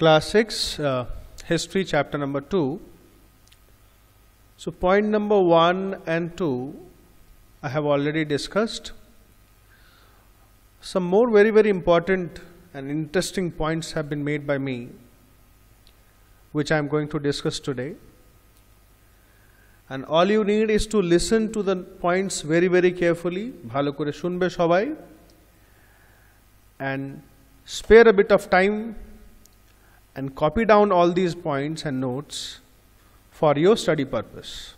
Class 6, History, chapter number 2. So point number 1 and 2, I have already discussed. Some more very important and interesting points have been made by me, which I am going to discuss today. And all you need is to listen to the points very carefully, bhalo kore shunbe shobai, and spare a bit of time and copy down all these points and notes for your study purpose.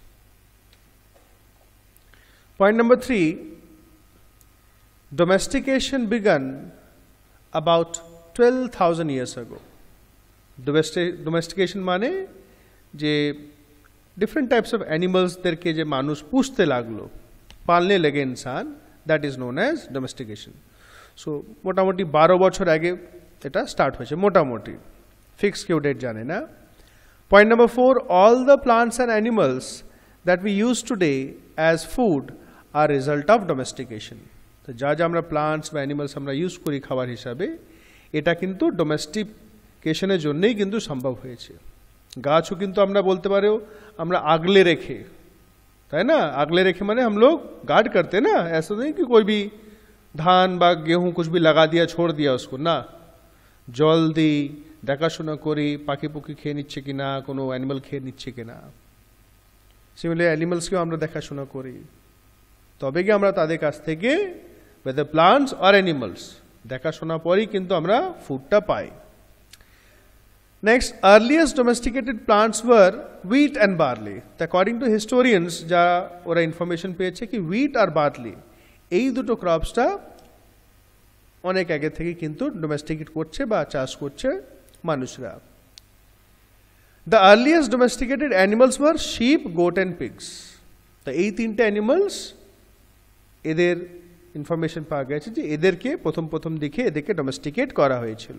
Point number 3, domestication began about 12,000 years ago. Domestication mane je different types of animals derke je manush pushte laglo, palne lage insan, that is known as domestication. So motamoti 12 বছর আগে এটা start হয়েছে মোটামুটি, fix কেউ date জানে না। Point number 4, all the plants and animals that we use today as food are result of domestication. তো যা যা আমরা প্লান্টস বা অ্যানিমালস আমরা ইউজ করি খাবার হিসাবে, এটা কিন্তু ডোমেস্টিকেশনের জন্যই কিন্তু সম্ভব হয়েছে। গাছও কিন্তু আমরা বলতে পারো আমরা আগলে রেখে, তাই না? আগলে রেখে মানে हम लोग गार्ड करते ना, ऐसा नहीं कि कोई भी धान বা गेहूं कुछ भी लगा दिया छोड़ दिया उसको ना, জল দিই, দেখাশোনা করি পাখি পুকি খেয়ে নিচ্ছে কিনা, কোনো অ্যানিমাল খেয়ে নিচ্ছে কিনা। সিমিলারলি অ্যানিমালসকেও আমরা দেখাশোনা করি, তবে কি আমরা তাদের কাছ থেকে whether plants or animals দেখাশোনা পরেই কিন্তু আমরা ফুডটা পাই। Next, earliest domesticated plants were wheat and barley. According to historians, যা ওরা ইনফরমেশন পেয়েছে কি wheat আর barley এই দুটো ক্রপসটা অনেক আগে থেকে কিন্তু ডোমেস্টিকেট করছে বা চাষ করছে মানুষরা। The earliest domesticated animals were sheep, goat and pigs. তো এই তিনটে অ্যানিমালস এদের ইনফরমেশন পাওয়া গেছে যে এদেরকে প্রথম দিকে এদেরকে ডোমেস্টিকেট করা হয়েছিল।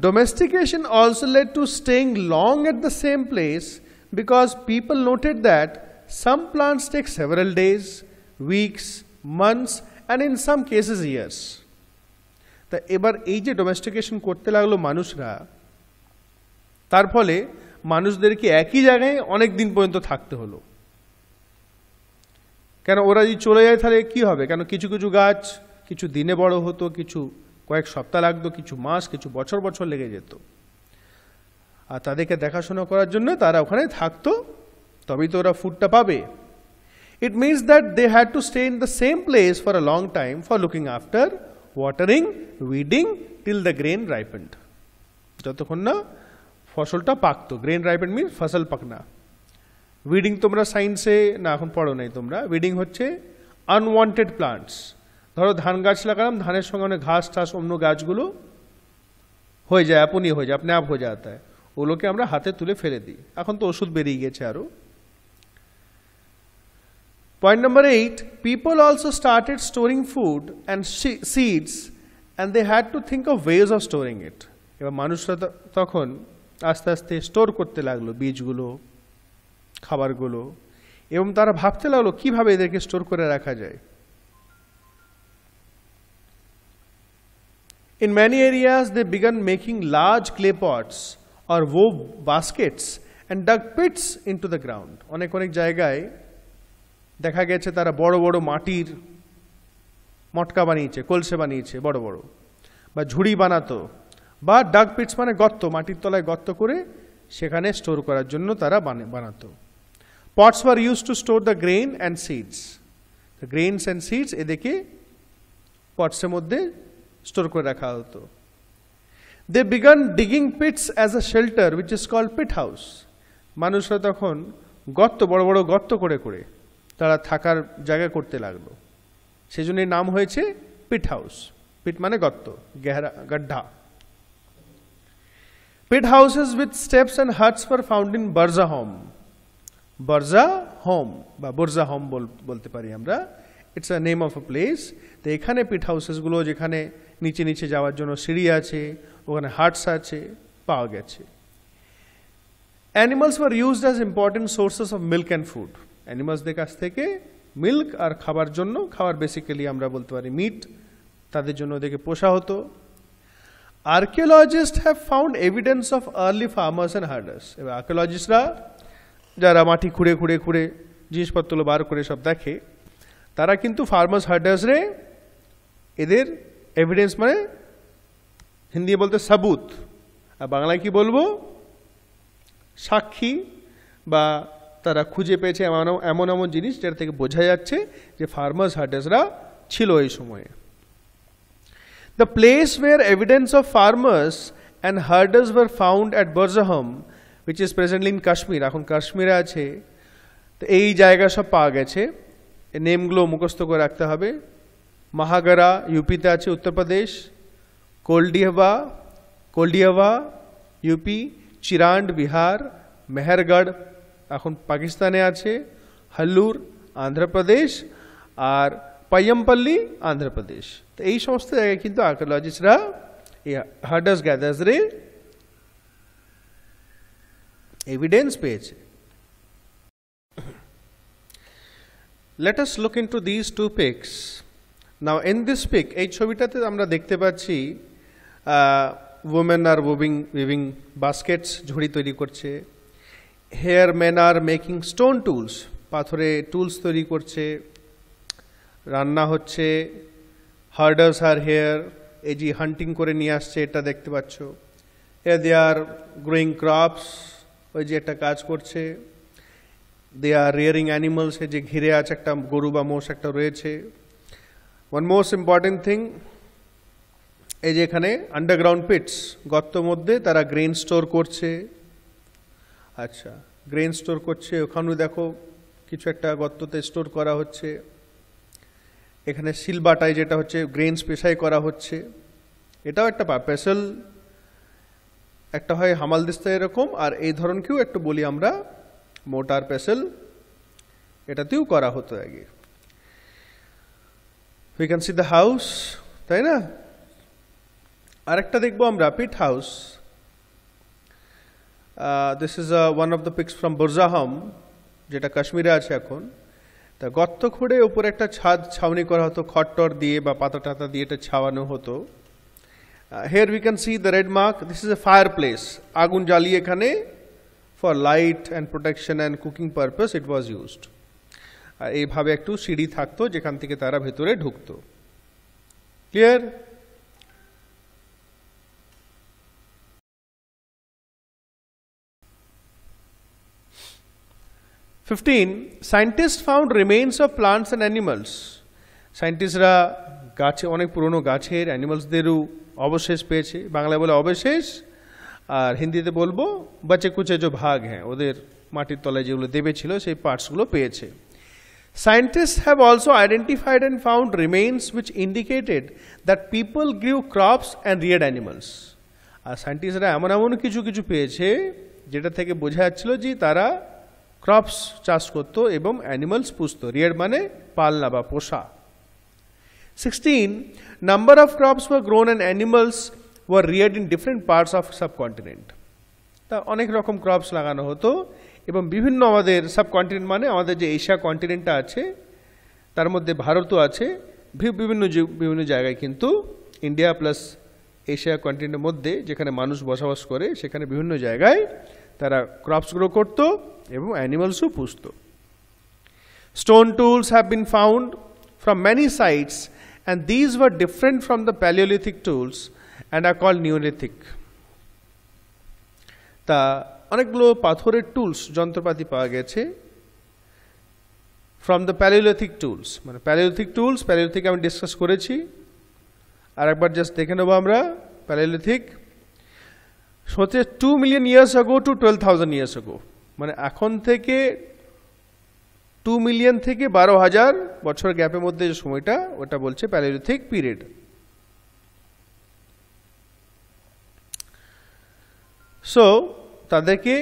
Domestication also led to staying long at the same place because people noted that some plants take several days, weeks, months and in some cases years. তা এবার এই যে ডোমেস্টিকেশন করতে লাগলো মানুষরা, তার ফলে মানুষদেরকে একই জায়গায় অনেক দিন পর্যন্ত থাকতে হলো। কেন ওরা যদি চলে যায় তাহলে কি হবে? কেন কিছু গাছ কিছু দিনে বড় হতো, কিছু কয়েক সপ্তাহ লাগতো, কিছু মাস, কিছু বছর লেগে যেত। আর তাদেরকে দেখাশোনা করার জন্য তারা ওখানে থাকতো, তবেই তো ওরা ফুডটা পাবে। It means that they had to stay in the same place for a long time for looking after, watering, weeding till the grain ripened. যতক্ষণ না ফসলটা পাকতো। গ্রেন রাইপেন্ড মিন্স ফসল পাকনা। উইডিং তোমরা সায়েন্সে না এখন পড়ো নাই তোমরা। উইডিং হচ্ছে আনওয়ান্টেড প্লান্টস। ধরো ধান গাছ লাগালাম, ধানের সঙ্গে অনেক ঘাস টাস অন্য গাছগুলো হয়ে যায়, আপনি হয়ে যায়, আপনি আপ হয়ে যাতা হয়, ওগুলোকে আমরা হাতে তুলে ফেলে দিই। এখন তো ওষুধ বেরিয়ে গেছে আরো। Point number 8, people also started storing food and seeds and they had to think of ways of storing it. এবার মানুষরা তখন আস্তে আস্তে স্টোর করতে লাগলো বীজগুলো, খাবারগুলো, এবং তারা ভাবতে লাগলো কিভাবে এদেরকে স্টোর করে রাখা যায়। In many areas they began making large clay pots or wove baskets and dug pits into the ground. অনেক জায়গায় দেখা গেছে তারা বড় মাটির মটকা বানিয়েছে, কলসে বানিয়েছে বড় বা ঝুড়ি বানাতো, বা ডাগ পিটস মানে গর্ত, মাটির তলায় গর্ত করে সেখানে স্টোর করার জন্য তারা বানাতো। Pots were used to store the grain and seeds. The grains and seeds এদেরকে পটসের মধ্যে স্টোর করে রাখা হতো। They began digging pits as a shelter which is called pit house. মানুষরা তখন গর্ত বড় গর্ত করে তারা থাকার জায়গা করতে লাগলো, সেজন্য নাম হয়েছে পিট হাউস। পিট মানে গর্ত, গड्ढा। Pit houses with steps and huts were found in Burza home বা বুরজা হোম বলতে পারি আমরা। It's a name of a place. তো এখানে পিট হাউসেস গুলো যেখানে নিচে যাওয়ার জন্য সিঁড়ি আছে, ওখানে হাটস আছে, পাওয়া গেছে। Animals were used as important sources of milk and food. অ্যানিমালসদের কাছ থেকে মিল্ক আর খাবার বেসিক্যালি আমরা বলতে পারি মিট, তাদের জন্য ওদেরকে পোষা হতো। Archaeologists have found evidence of early farmers and herders. এবার আর্কিওলজিস্টরা যারা মাটি খুঁড়ে খুঁড়ে খুঁড়ে জিনিসপত্র বার করে সব দেখে, তারা কিন্তু ফার্মার্স হার্ডার্সরে এদের এভিডেন্স মানে হিন্দি বলতে সাবুত, আর বাংলায় কি বলবো, সাক্ষী, বা তারা খুঁজে পেয়েছে এমন এমন জিনিস যেটা থেকে বোঝা যাচ্ছে যে ফার্মার্স হার্ডার্সরা ছিল এই সময়ে। The place where evidence of farmers and herders were found at Burzaham, which is presently in Kashmir, এখন কাশ্মীরে আছে, তো এই জায়গা সব পাওয়া গেছে। এই নেমগুলো মুখস্থ করে রাখতে হবে। মাহাগারা ইউপিতে আছে, উত্তরপ্রদেশ, কোল্ডিয়াভা ইউপি, চিরান্ড বিহার, মেহেরগড় এখন পাকিস্তানে আছে, হাল্লুর আন্ধ্রপ্রদেশ, আর পাইয়ামপল্লী আন্ধ্রপ্রদেশ। তো এই সমস্ত জায়গায় কিন্তু আর্কিওলজিস্টরা এই হার্ডার্স গ্যাদার্সরে এভিডেন্স পেয়েছে। Let us look into these two pics. Now in this pic, এই ছবিটাতে আমরা দেখতে পাচ্ছি women are weaving baskets, ঝুড়ি তৈরি করছে। Here men are making stone tools, পাথরে টুলস তৈরি করছে। রান্না হচ্ছে। হার্ডার্স আর হেয়ার, এই যে হান্টিং করে নিয়ে আসছে এটা দেখতে পাচ্ছ। Here they are growing crops, ওই যে একটা কাজ করছে। They are rearing animals, এই যে ঘিরে আছে একটা গরু বা মোষ একটা রয়েছে। One most important thing, এই যে এখানে আন্ডারগ্রাউন্ড পিটস, গর্তের মধ্যে তারা গ্রেন স্টোর করছে। আচ্ছা, গ্রেন স্টোর করছে, ওখানেও দেখো কিছু একটা গর্ততে স্টোর করা হচ্ছে। এখানে শিলবাটায় যেটা হচ্ছে গ্রেন পেশাই করা হচ্ছে, এটাও একটা পেসেল, একটা হয় হামালদিস্তা এরকম, আর এই ধরনকেও একটু বলি আমরা মোটার পেসেল, এটাতেও করা হতো আগে। We can see the house, তাই না? আরেকটা দেখবো আমরা pit house. This is one of the pics from Burzahom, যেটা কাশ্মীরে আছে এখন। তা গর্ত খুঁড়ে উপরে একটা ছাউনি করা হতো খড়টর দিয়ে বা পাতা টাতা দিয়ে, এটা ছাওয়ানো হতো। Here we can see the red mark, this is a fireplace, আগুন জ্বালিয়ে এখানে for light and protection and cooking purpose it was used. আর এইভাবে একটু সিঁড়ি থাকতো যেখান থেকে তারা ভেতরে ঢুকতো। Clear? Scientists found remains of plants and animals. সায়েন্টিস্টরা গাছে, অনেক পুরনো গাছের, অ্যানিমালসদেরও অবশেষ পেয়েছে। বাংলায় বলে অবশেষ, আর হিন্দিতে বলবো বাঁচে কুচে যে ভাগ, হ্যাঁ, ওদের মাটির তলায় যেগুলো দেবে ছিল সেই পার্টসগুলো পেয়েছে। Scientists have also identified and found remains which indicated that people grew crops and reared animals. আর সায়েন্টিস্টরা এমন কিছু কিছু পেয়েছে যেটা থেকে বোঝা যাচ্ছিল যে তারা ক্রপস চাষ করতো এবং অ্যানিমালস পুষতো। রিয়ার মানে পালনা বা পোষা। 16, number of crops were grown and animals were reared in different parts of subcontinent. তা অনেক রকম ক্রপস লাগানো হতো এবং বিভিন্ন আমাদের সাবকন্টিনেন্ট মানে আমাদের যে এশিয়া কন্টিনেন্টটা আছে তার মধ্যে ভারতও আছে, বিভিন্ন জায়গায় কিন্তু ইন্ডিয়া প্লাস এশিয়া কন্টিনেন্টের মধ্যে যেখানে মানুষ বসবাস করে সেখানে বিভিন্ন জায়গায় তারা ক্রপস গ্রো করতো এবং অ্যানিমালসও পুষত। Stone tools have been found from many sites and these were different from the Paleolithic tools and are called Neolithic. তা অনেকগুলো পাথরের টুলস যন্ত্রপাতি পাওয়া গেছে ফ্রম দ্য প্যালিওলিথিক টুলস, মানে প্যালিওলিথিক আমি ডিসকাস করেছি, আর একবার জাস্ট দেখে নেবো আমরা। প্যালিওলিথিক হচ্ছে 2 million years ago to 12,000 years ago, মানে এখন থেকে 2 million থেকে 12,000 বছর গ্যাপের মধ্যে যে সময়টা, ওটা বলছে প্যালিওলিথিক পিরিয়ড। সো তাদেরকে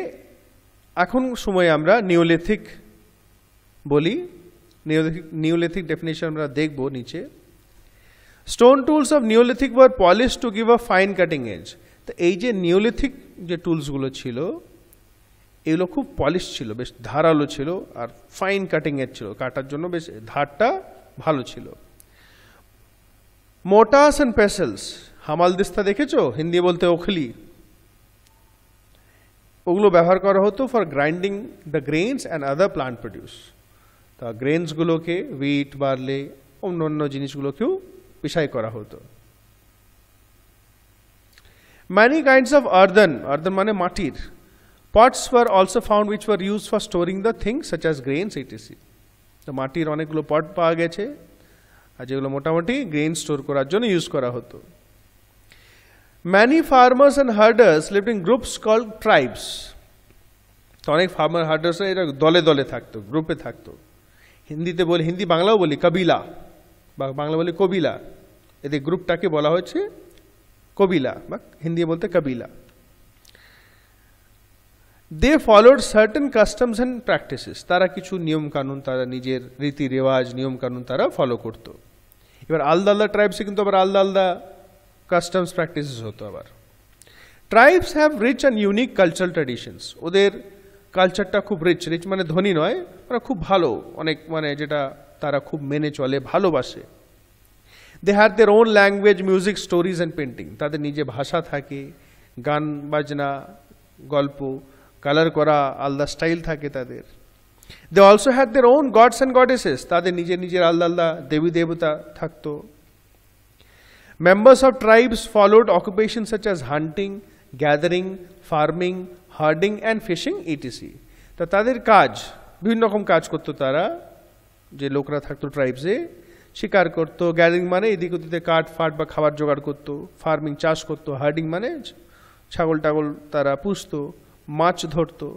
এখন সময় আমরা নিওলিথিক বলি। নিওলিথিক ডেফিনেশন আমরা দেখব নিচে। Stone tools of neolithic were polish to give a fine cutting edge. তো এই যে নিওলিথিক যে টুলসগুলো ছিল এগুলো খুব পলিশ ছিল, বেশ ধারালো ছিল আর ফাইন কাটিং এজ ছিল, কাটার জন্য বেশ ধারটা ভালো ছিল। মোটার্স অ্যান্ড পেসেলস, হামালদিস্তা দেখেছো, হিন্দি বলতে ওখলি, ওগুলো ব্যবহার করা হতো for grinding the grains and other plant produce. তা গ্রেনসগুলোকে, হুইট, বার্লে, অন্য অন্য জিনিসগুলোকেও পিষাই করা হতো। Many kinds of earthen মানে মাটির, pots were also found which were used for storing the things such as grains etc. তো মাটির অনেকগুলো পট পাওয়া গেছে, আর যেগুলো মোটামুটি গ্রেন স্টোর করার জন্য ইউজ করা হতো। Many farmers and herders lived in groups called tribes. তো অনেক ফার্মার হার্ডার্সরা এরা দলে দলে থাকতো, গ্রুপে থাকতো। হিন্দিতে বলি, হিন্দি বাংলাও বলি কবিলা, বা বাংলা বলি কবিলা, এদের গ্রুপটাকে বলা হয়েছে কবিলা, বা হিন্দি বলতে কবিলা। They followed certain customs and practices, তারা কিছু নিয়ম কানুন, তারা নিজের রীতি রেওয়াজ নিয়ম কানুন তারা ফলো করতো। এবার আলাদা আলাদা ট্রাইবসে কিন্তু আবার আলাদা আলাদা কাস্টমস প্র্যাকটিসেস হতো। আবার tribes have rich and unique cultural traditions, ওদের কালচারটা খুব রিচ, রিচ মানে ধনী নয়, ওরা খুব ভালো, অনেক মানে যেটা তারা খুব মেনে চলে, ভালোবাসে। They had their own language, music, stories and painting, তাদের নিজে ভাষা থাকে, গান বাজনা, গল্প, কালার করা, আলাদা স্টাইল থাকে তাদের। They also had their own gods and goddesses, তাদের নিজের নিজের আলাদা আলাদা দেবী দেবতা থাকতো। Members of tribes followed occupation such as hunting, gathering, farming, herding and fishing etc. তা তাদের কাজ, বিভিন্ন রকম কাজ করতো তারা, যে লোকরা থাকতো ট্রাইবসে, শিকার করতো, গ্যাদারিং মানে এদিক ওদিকে কাঠ ফাট বা খাবার জোগাড় করতো, ফার্মিং চাষ করতো, হার্ডিং মানে ছাগল টাগল তারা পুষতো, মাছ ধরতো।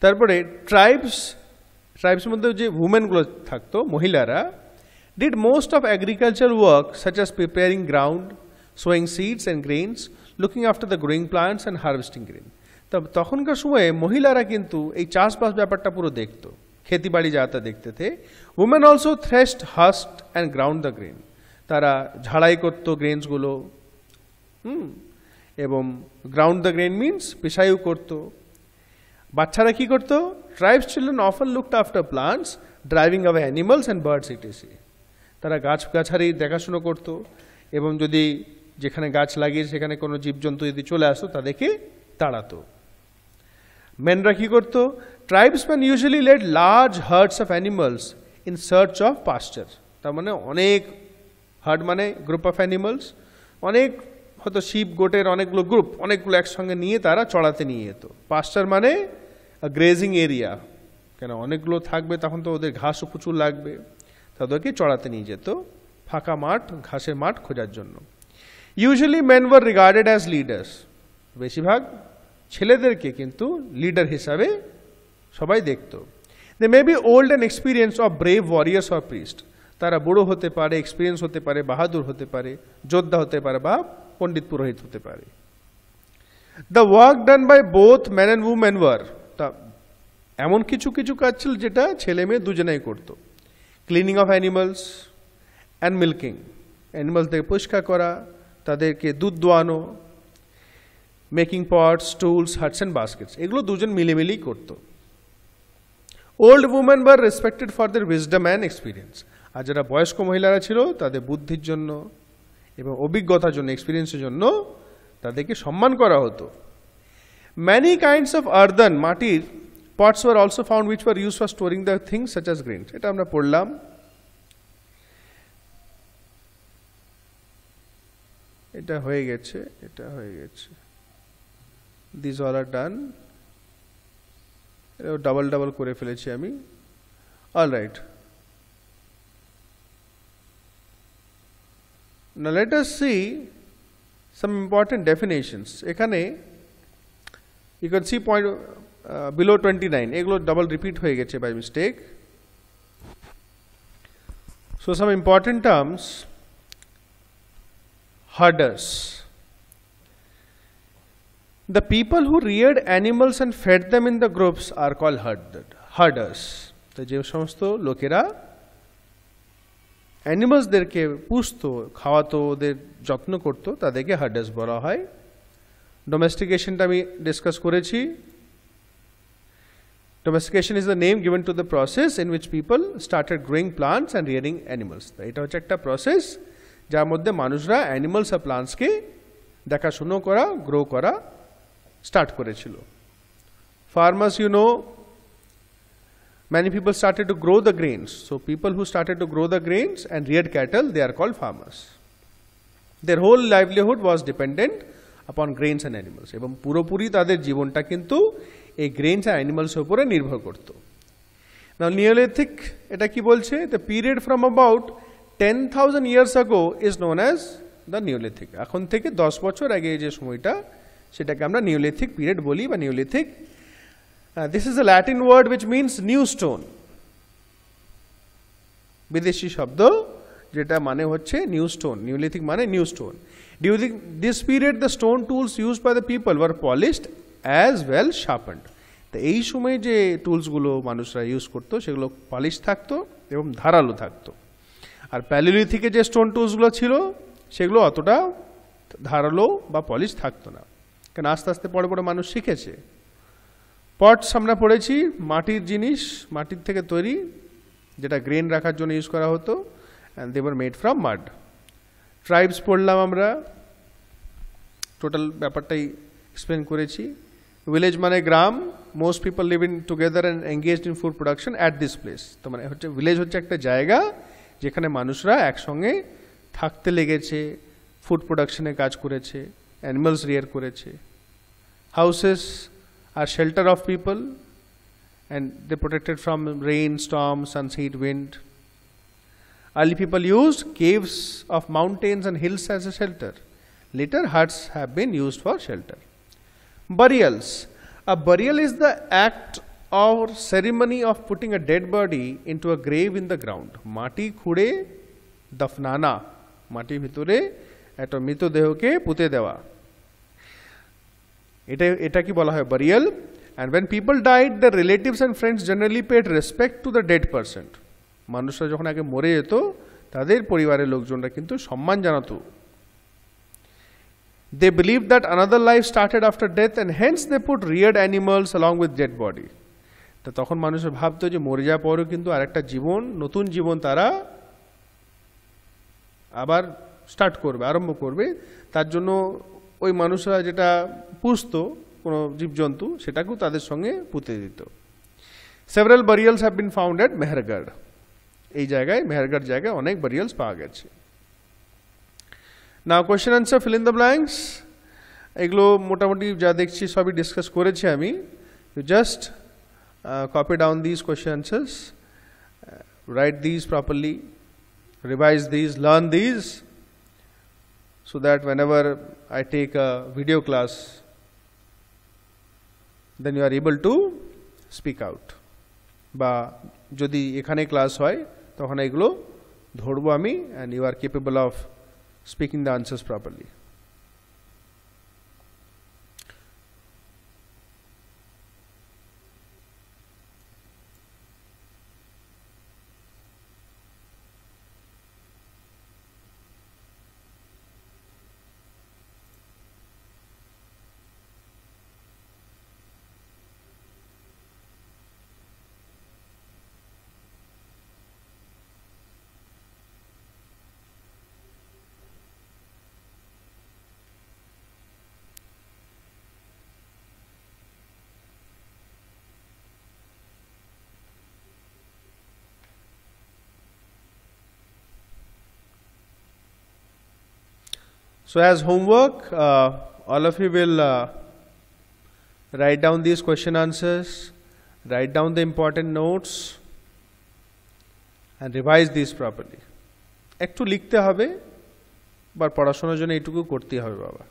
তারপরে ট্রাইবস মধ্যে যে উমেনগুলো থাকতো, মহিলারা, did most of agriculture work such as preparing ground, sewing seeds and grains, looking after the growing plants and harvesting grain. তখনকার সময়ে মহিলারা কিন্তু এই চাষবাস ব্যাপারটা পুরো দেখতো, खेती बाड़ी जाता देखते थे। Women also threshed, husked and ground the grain, तारा झाड़ाई करतो ग्रेन्सगुलो एवं ग्राउंड द ग्रेन मीन्स पिसाइও करतो। বাচ্চারা কি করতো? Tribes children often looked after plants, driving away animals and birds etc. তারা গাছগাছালি দেখাশুনো করতো এবং যদি যেখানে গাছ লাগিয়ে সেখানে কোনো জীবজন্তু যদি চলে আসতো তাদেরকে তাড়াতো। মেনরা কি করতো? Tribesmen usually led large herds of animals in search of pasture. তার মানে অনেক, হার্ড মানে গ্রুপ অফ অ্যানিমালস, অনেক হয়তো শিপ গোটের অনেকগুলো গ্রুপ, অনেকগুলো একসঙ্গে নিয়ে তারা চড়াতে নিয়ে যেত। পাস্টার মানে গ্রেজিং এরিয়া, কেন অনেকগুলো থাকবে তখন তো ওদের ঘাসও প্রচুর লাগবে, তাদেরকে চড়াতে নিয়ে যেত ফাঁকা মাঠ, ঘাসের মাঠ খোঁজার জন্য। Usually men were regarded as leaders, বেশিরভাগ ছেলেদেরকে কিন্তু লিডার হিসাবে সবাই দেখত। They may be old and experience of brave warriors or priest, তারা বুড়ো হতে পারে, এক্সপিরিয়েন্স হতে পারে, বাহাদুর হতে পারে, যোদ্ধা হতে পারে বা পণ্ডিত পুরোহিত হতে পারে। The work done by both man and women were, তা এমন কিছু কিছু কাজ ছিল যেটা ছেলে মেয়ে দুজনেই করতো। Cleaning of animals and milking, অ্যানিমালসদেরকে পরিষ্কার করা, তাদেরকে দুধ দোয়ানো, making pots, tools, huts and baskets, এগুলো দুজন মিলেমিলেই করতো। Old women were respected for their wisdom and experience, আর যারা বয়স্ক মহিলারা ছিল তাদের বুদ্ধির জন্য এবং অভিজ্ঞতার জন্য, এক্সপিরিয়েন্সের জন্য তাদেরকে সম্মান করা হতো। ম্যানি কাইন্ডস অফ আর্দান, মাটির pots were also found which were use for storing the things such as grains, এটা আমরা পড়লাম। এটা হয়ে গেছে, এটা হয়ে গেছে, this all are done, double double করে ফেলেছি আমি। All right, now let us see some important definitions. এখানে you can see point below 29, এগুলো ডাবল রিপিট হয়ে গেছে by mistake. So some important terms. Herders, the people who reared animals and fed them in the groups are called herders. তো যে সমস্ত লোকেরা অ্যানিমালসদেরকে পুষতো, খাওয়াতো, ওদের যত্ন করতো, তাদেরকে হার্ডার্স বলা হয়। ডোমেস্টিকেশনটা আমি ডিসকাস করেছি। Domestication is the name given to the process in which people started growing plants and rearing animals. এটা হচ্ছে একটা প্রসেস যার মধ্যে মানুষরা অ্যানিমালস আর প্লান্টসকে দেখাশুনো করা, গ্রো করা স্টার্ট করেছিল। Farmers, you know, many people started to grow the grains. So people who started to grow the grains and reared cattle, they are called farmers. Their whole livelihood was dependent upon grains and animals. এবং পুরোপুরি তাদের জীবনটা কিন্তু এই grains আর অ্যানিমালসের উপরে নির্ভর করত। Now Neolithic এটা কি বলছে? The period from about 10,000 years ago is known as the Neolithic. এখন থেকে 10 বছর আগে যে সময়টা সেটাকে আমরা নিওলিথিক পিরিয়ড বলি বা neolithic. This is a Latin word which means new stone. বিদেশি শব্দ যেটা মানে হচ্ছে নিউ স্টোন। নিওলিথিক মানে new stone. During this period the stone tools used by the people were polished as well sharpened. তো এই সময় যে টুলসগুলো মানুষরা ইউজ করতো সেগুলো পলিশ থাকতো এবং ধারালো থাকতো। আর প্যালিওলিথিকে যে স্টোন টুলসগুলো ছিল সেগুলো অতটা ধারালো বা পলিশ থাকতো না, কারণ আস্তে আস্তে পরে পরে মানুষ শিখেছে। পটস আমরা পড়েছি, মাটির জিনিস, মাটির থেকে তৈরি, যেটা গ্রেন রাখার জন্য ইউজ করা হতো, and they were made from mud. Tribes পড়লাম আমরা, টোটাল ব্যাপারটাই এক্সপ্লেন করেছি। ভিলেজ মানে গ্রাম, most people live in together and engaged in food production at this place. তো মানে হচ্ছে ভিলেজ হচ্ছে একটা জায়গা যেখানে মানুষরা একসঙ্গে থাকতে লেগেছে, ফুড প্রোডাকশনে কাজ করেছে, অ্যানিমালস রিয়ার করেছে। হাউসেস আর shelter of people and they protected from rain, storm, sun heat, wind. Early people used caves of mountains and hills as a shelter. Later huts have been used for shelter. Burials. A burial is the act or ceremony of putting a dead body into a grave in the ground. মাটি খুঁড়ে দফনানা, মাটির ভিতরে একটা মৃতদেহকে পুঁতে দেওয়া, এটা কি বলা হয়? burial. And when people died, the relatives and friends generally paid respect to the dead person. মানুষরা যখন আগে মরে যেত তাদের পরিবারের লোকজনরা কিন্তু সম্মান জানাতো। They believed that another life started after death and hence they put reared animals along with dead body. তো তখন মানুষের ভাবতো যে মরে যাওয়ার পরেও কিন্তু আরেকটা জীবন, নতুন জীবন তারা আবার স্টার্ট করবে, আরম্ভ করবে। তার জন্য ওই মানুষরা যেটা পুষতো কোনো জীবজন্তু সেটাকেও তাদের সঙ্গে পুঁতে দিত। Several burials have been found at Mehergarh. এই জায়গায়, মেহেরগড় জায়গায় অনেক বারিয়ালস পাওয়া গেছে। Now question answer, fill in the blanks. এগুলো মোটামুটি যা দেখছি সবই ডিসকাস করেছি আমি। You just copy down this question answers, write this properly, revise this, learn this, so that whenever I take a video class then you are able to speak out. বা যদি এখানে ক্লাস হয় তখন এগুলো ধরবো আমি, and you are capable of speaking the answers properly. So as homework, all of you will write down these question answers, write down the important notes and revise these properly. একটু লিখতে হবে, বা পড়াশোনার জন্য এইটুকু করতে হবে বাবা।